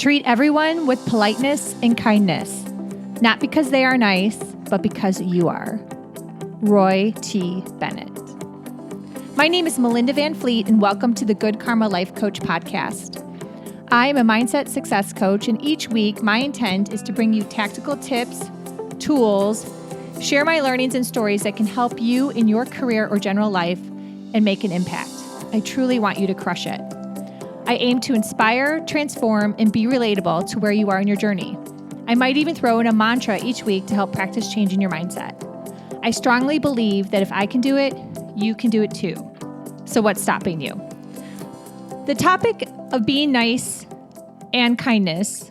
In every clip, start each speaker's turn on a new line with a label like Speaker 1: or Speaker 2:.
Speaker 1: Treat everyone with politeness and kindness, not because they are nice, but because you are. Roy T. Bennett. My name is Melinda Van Fleet, and welcome to the Good Karma Life Coach podcast. I am a mindset success coach, and each week my intent is to bring you tactical tips, tools, share my learnings and stories that can help you in your career or general life and make an impact. I truly want you to crush it. I aim to inspire, transform, and be relatable to where you are in your journey. I might even throw in a mantra each week to help practice change in your mindset. I strongly believe that if I can do it, you can do it too. So what's stopping you? The topic of being nice and kindness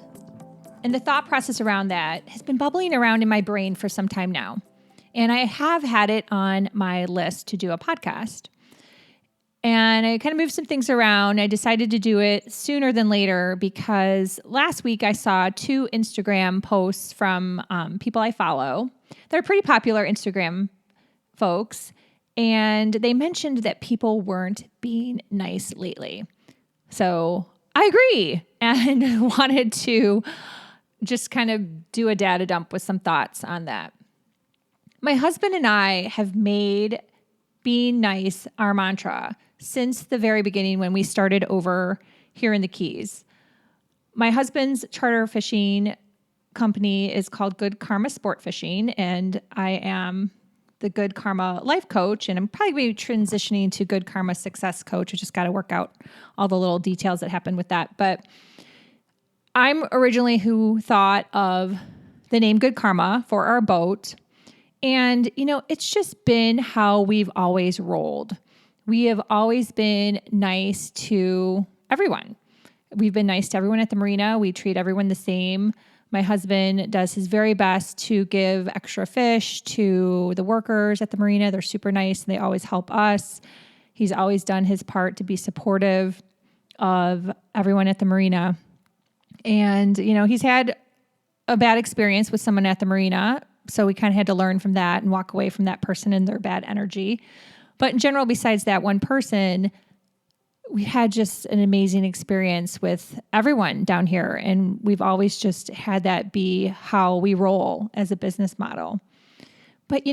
Speaker 1: and the thought process around that has been bubbling around in my brain for some time now. And I have had it on my list to do a podcast. And I kind of moved some things around. I decided to do it sooner than later because last week I saw 2 Instagram posts from people I follow. They're pretty popular Instagram folks. And they mentioned that people weren't being nice lately. So I agree and wanted to just kind of do a data dump with some thoughts on that. My husband and I have made being nice our mantra since the very beginning when we started over here in the Keys. My husband's charter fishing company is called Good Karma Sport Fishing, and I am the Good Karma Life Coach, and I'm probably going to be transitioning to Good Karma Success Coach. I just got to work out all the little details that happen with that. But I'm originally who thought of the name Good Karma for our boat. And, it's just been how we've always rolled. We have always been nice to everyone. We've been nice to everyone at the marina. We treat everyone the same. My husband does his very best to give extra fish to the workers at the marina. They're super nice and they always help us. He's always done his part to be supportive of everyone at the marina. And, he's had a bad experience with someone at the marina. So we kind of had to learn from that and walk away from that person and their bad energy. But in general, besides that one person, we had just an amazing experience with everyone down here. And we've always just had that be how we roll as a business model. But,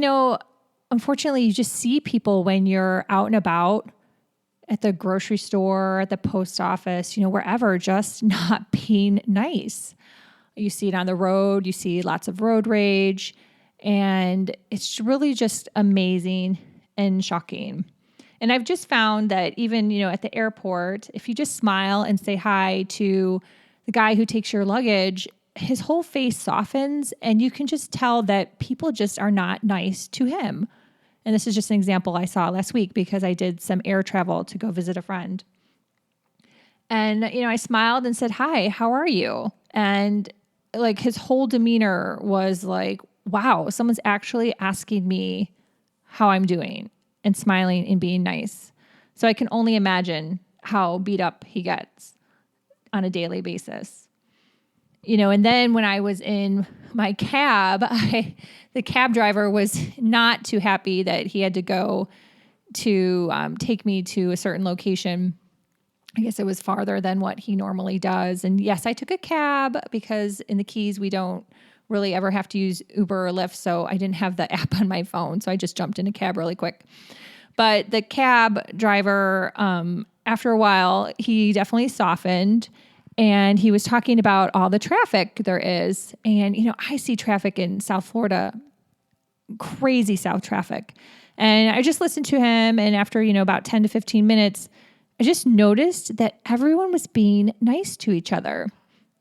Speaker 1: unfortunately, you just see people when you're out and about at the grocery store, at the post office, wherever, just not being nice. You see it on the road, you see lots of road rage, and it's really just amazing and shocking. And I've just found that even, at the airport, if you just smile and say hi to the guy who takes your luggage, his whole face softens and you can just tell that people just are not nice to him. And this is just an example I saw last week because I did some air travel to go visit a friend. And, I smiled and said, "Hi, how are you?" And his whole demeanor was like, wow, someone's actually asking me how I'm doing and smiling and being nice. So I can only imagine how beat up he gets on a daily basis. And then when I was in my cab, the cab driver was not too happy that he had to go to take me to a certain location. I guess it was farther than what he normally does. And yes, I took a cab because in the Keys, we don't really ever have to use Uber or Lyft. So I didn't have the app on my phone. So I just jumped in a cab really quick. But the cab driver, after a while, he definitely softened and he was talking about all the traffic there is. And, I see traffic in South Florida, crazy South traffic. And I just listened to him. And after, about 10 to 15 minutes, I just noticed that everyone was being nice to each other.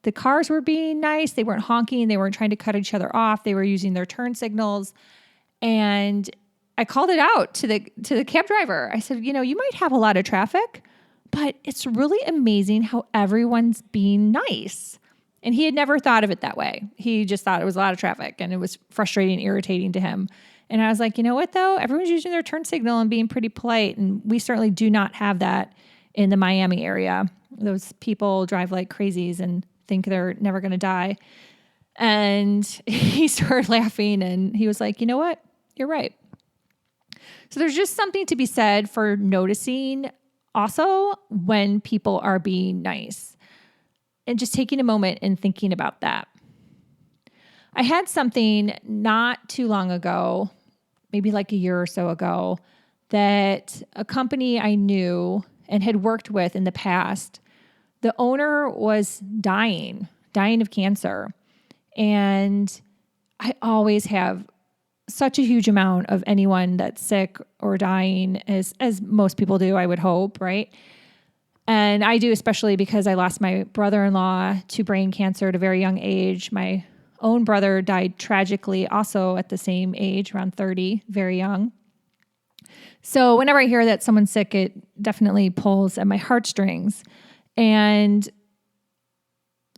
Speaker 1: The cars were being nice. They weren't honking. They weren't trying to cut each other off. They were using their turn signals. And I called it out to the cab driver. I said, you might have a lot of traffic, but it's really amazing how everyone's being nice. And he had never thought of it that way. He just thought it was a lot of traffic and it was frustrating, irritating to him. And I was like, you know what though? Everyone's using their turn signal and being pretty polite. And we certainly do not have that in the Miami area. Those people drive like crazies and think they're never going to die. And he started laughing and he was like, you know what? You're right. So there's just something to be said for noticing also when people are being nice. and just taking a moment and thinking about that. I had something not too long ago, maybe like a year or so ago, that a company I knew and had worked with in the past, the owner was dying of cancer. And I always have such a huge amount of anyone that's sick or dying, as most people do, I would hope, right? And I do, especially because I lost my brother-in-law to brain cancer at a very young age. My own brother died tragically also at the same age, around 30, very young. So whenever I hear that someone's sick, it definitely pulls at my heartstrings. And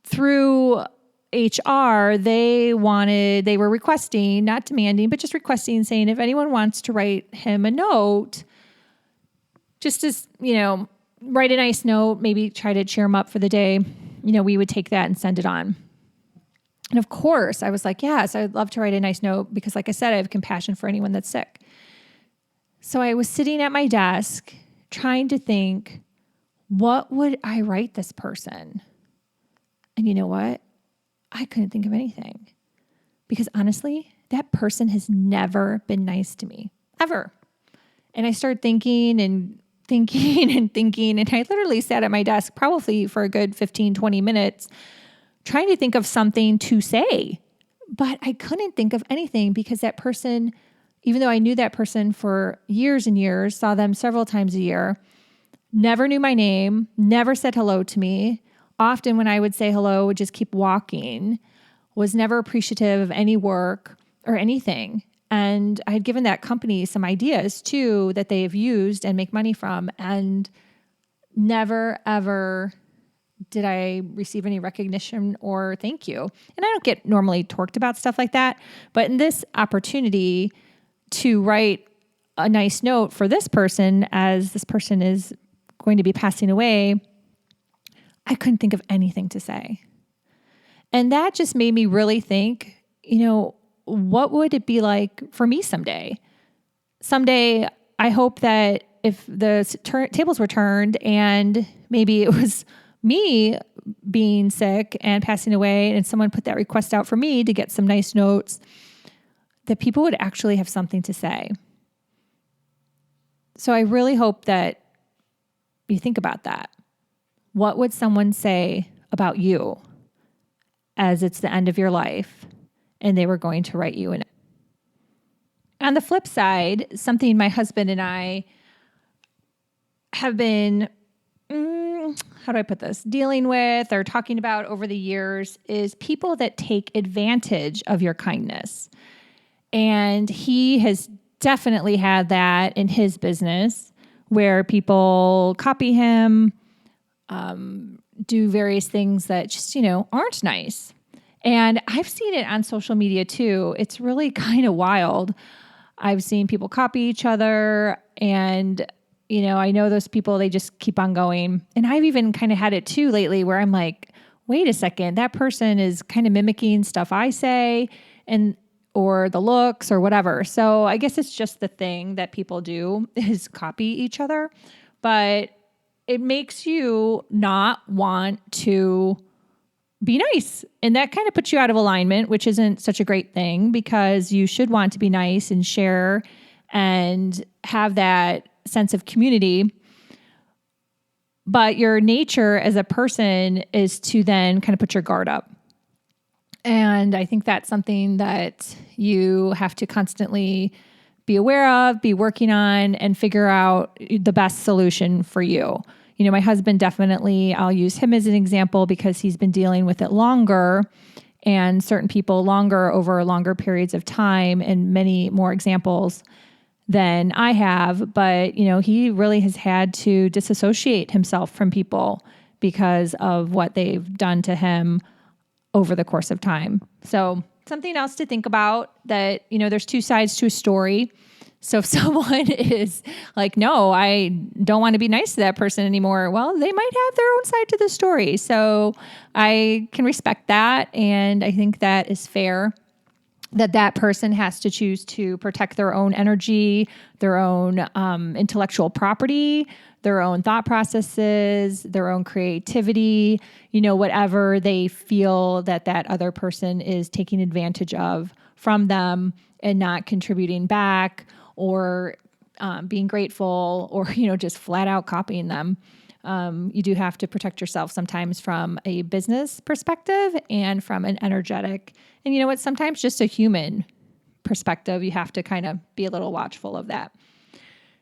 Speaker 1: through HR, they were requesting, not demanding, but just requesting, saying if anyone wants to write him a note, just as, write a nice note, maybe try to cheer him up for the day, we would take that and send it on. And of course, I was like, yes, I'd love to write a nice note because, like I said, I have compassion for anyone that's sick. So I was sitting at my desk trying to think, what would I write this person? And you know what? I couldn't think of anything because honestly, that person has never been nice to me, ever. And I started thinking and thinking and thinking, and I literally sat at my desk probably for a good 15, 20 minutes trying to think of something to say. But I couldn't think of anything because that person, even though I knew that person for years and years, saw them several times a year, never knew my name, never said hello to me. Often when I would say hello, would just keep walking, was never appreciative of any work or anything. And I had given that company some ideas too that they have used and make money from. And never, ever did I receive any recognition or thank you. And I don't get normally torqued about stuff like that. But in this opportunity to write a nice note for this person as this person is going to be passing away, I couldn't think of anything to say. And that just made me really think, what would it be like for me someday? Someday, I hope that if the tables were turned and maybe it was me being sick and passing away and someone put that request out for me to get some nice notes, that people would actually have something to say. So I really hope that you think about that. What would someone say about you as it's the end of your life and they were going to write you in it? On the flip side, something my husband and I have been, how do I put this, dealing with or talking about over the years is people that take advantage of your kindness. And he has definitely had that in his business where people copy him, do various things that just, aren't nice. And I've seen it on social media too. It's really kind of wild. I've seen people copy each other and, I know those people, they just keep on going. And I've even kind of had it too lately where I'm like, wait a second, that person is kind of mimicking stuff I say or the looks or whatever. So I guess it's just the thing that people do is copy each other. But it makes you not want to be nice. And that kind of puts you out of alignment, which isn't such a great thing because you should want to be nice and share and have that sense of community. But your nature as a person is to then kind of put your guard up. And I think that's something that you have to constantly be aware of, be working on, and figure out the best solution for you. My husband definitely, I'll use him as an example because he's been dealing with it longer and certain people longer over longer periods of time and many more examples than I have. But, he really has had to disassociate himself from people because of what they've done to him over the course of time. So something else to think about that, there's two sides to a story. So if someone is like, no, I don't want to be nice to that person anymore, well, they might have their own side to the story. So I can respect that. And I think that is fair. that person has to choose to protect their own energy, their own intellectual property, their own thought processes, their own creativity, whatever they feel that other person is taking advantage of from them and not contributing back or being grateful or, just flat out copying them. You do have to protect yourself sometimes from a business perspective and from an energetic, and sometimes just a human perspective. You have to kind of be a little watchful of that.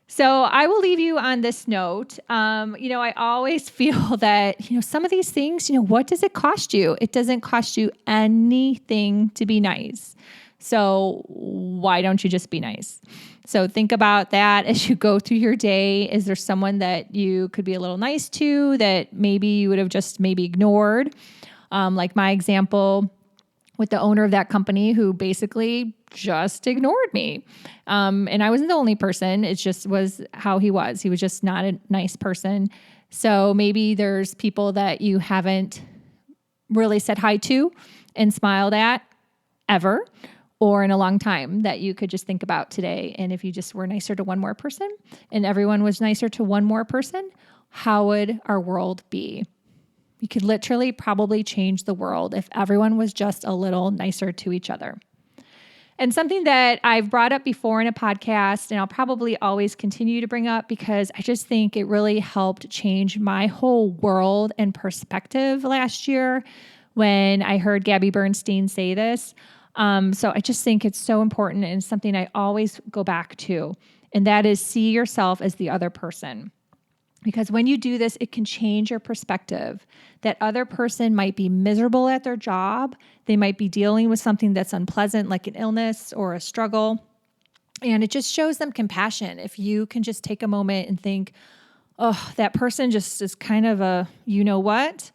Speaker 1: So I will leave you on this note. I always feel that, some of these things, what does it cost you? It doesn't cost you anything to be nice. So why don't you just be nice? So think about that as you go through your day. Is there someone that you could be a little nice to that maybe you would have just maybe ignored? Like my example with the owner of that company who basically just ignored me. And I wasn't the only person. It just was how he was. He was just not a nice person. So maybe there's people that you haven't really said hi to and smiled at ever, or in a long time that you could just think about today. And if you just were nicer to one more person and everyone was nicer to one more person, how would our world be? You could literally probably change the world if everyone was just a little nicer to each other. And something that I've brought up before in a podcast, and I'll probably always continue to bring up because I just think it really helped change my whole world and perspective last year when I heard Gabby Bernstein say this. So I just think it's so important and something I always go back to, and that is see yourself as the other person. Because when you do this, it can change your perspective. That other person might be miserable at their job. They might be dealing with something that's unpleasant, like an illness or a struggle. And it just shows them compassion. If you can just take a moment and think, oh, that person just is kind of a you-know-what,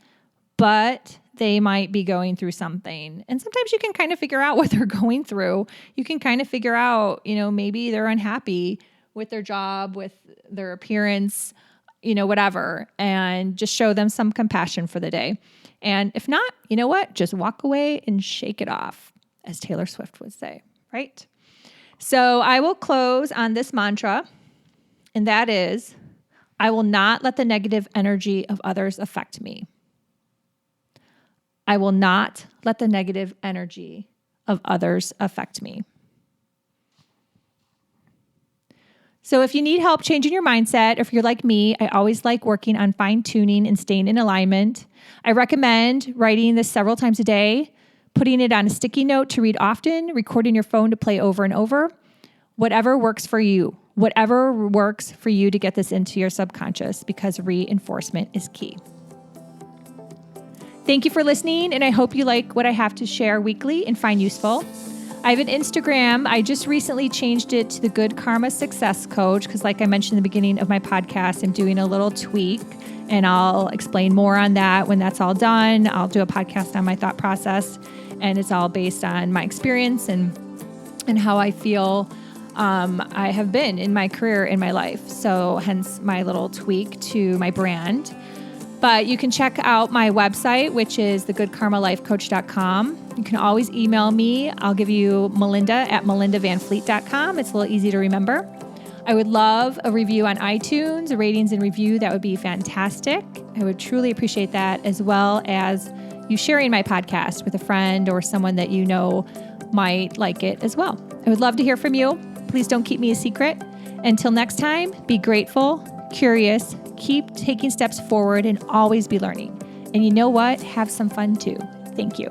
Speaker 1: but they might be going through something. And sometimes you can kind of figure out what they're going through. You can kind of figure out, maybe they're unhappy with their job, with their appearance, whatever, and just show them some compassion for the day. And if not, just walk away and shake it off, as Taylor Swift would say, right? So I will close on this mantra, and that is, I will not let the negative energy of others affect me. I will not let the negative energy of others affect me. So if you need help changing your mindset, or if you're like me, I always like working on fine-tuning and staying in alignment. I recommend writing this several times a day, putting it on a sticky note to read often, recording your phone to play over and over. Whatever works for you. Whatever works for you to get this into your subconscious, because reinforcement is key. Thank you for listening, and I hope you like what I have to share weekly and find useful. I have an Instagram. I just recently changed it to the Good Karma Success Coach because, like I mentioned in the beginning of my podcast, I'm doing a little tweak, and I'll explain more on that when that's all done. I'll do a podcast on my thought process, and it's all based on my experience and how I feel I have been in my career, in my life. So hence my little tweak to my brand. But you can check out my website, which is thegoodkarmalifecoach.com. You can always email me. I'll give you Melinda at melindavanfleet.com. It's a little easy to remember. I would love a review on iTunes, a ratings and review. That would be fantastic. I would truly appreciate that, as well as you sharing my podcast with a friend or someone that you know might like it as well. I would love to hear from you. Please don't keep me a secret. Until next time, be grateful, curious, keep taking steps forward, and always be learning. And you know what? Have some fun too. Thank you.